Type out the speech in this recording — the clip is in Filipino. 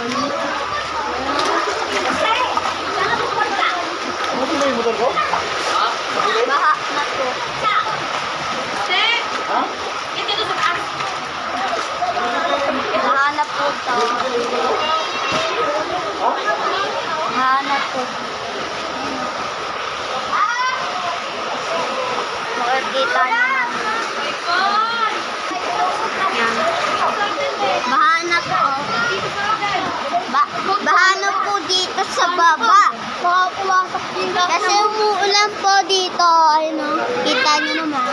Ano yung motor ko? Baha na po. Ha? Baha na po to. Baha na po. Makikita naman. Yan. Baha na po. Baha na po dito sa baba. Kasi umuulan po dito. Ayun o. Kita nyo naman.